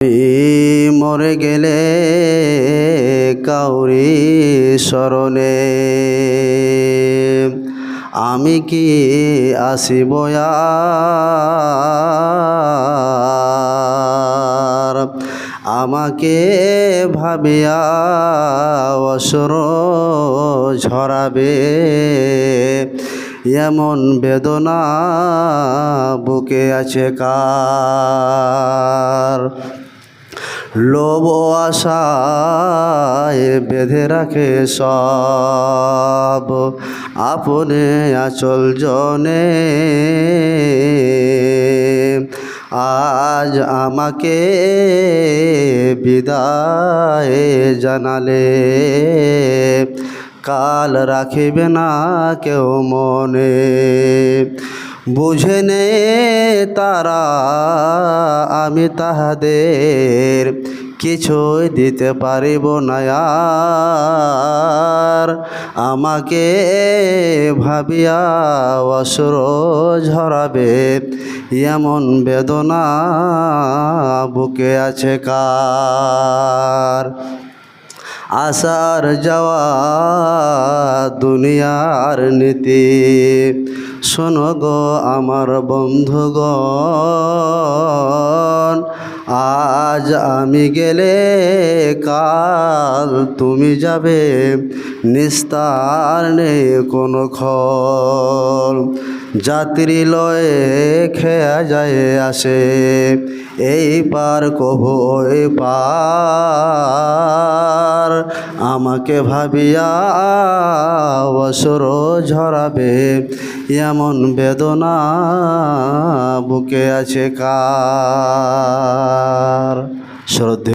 মরে গেলে কাউরি স্মরণে আমি কি আসিব আর? আমাকে ভাবিয়া অশ্রু ঝরাবে এমন বেদনা বুকে আছে কার? লোভ আশায় বেঁধে রাখে সব আপনে আঁচল জনে। আজ আমাকে বিদায় জানালে কাল রাখিবে না কেউ মনে। বুঝে নে তারা আমি তাহাদের কিছুই দিতে পারিব না আর। আমাকে ভাবিয়া অশ্রু ঝরাবে এমন বেদনা বুকে আছে কার? আসার যাওয়া দুনিয়ার নীতি শোনো গো আমার বন্ধুগণ। আজ আমি গেলে কাল তুমি যাবে নিস্তার নেই কোনো খল। যাত্রী লয়ে খেয়া যায় আসে এই পার কভু ওই পার। আমাকে ভাবিয়া অশ্রু ঝরাবে এমন বেদনা বুকে আছে কার? শ্রদ্ধেয়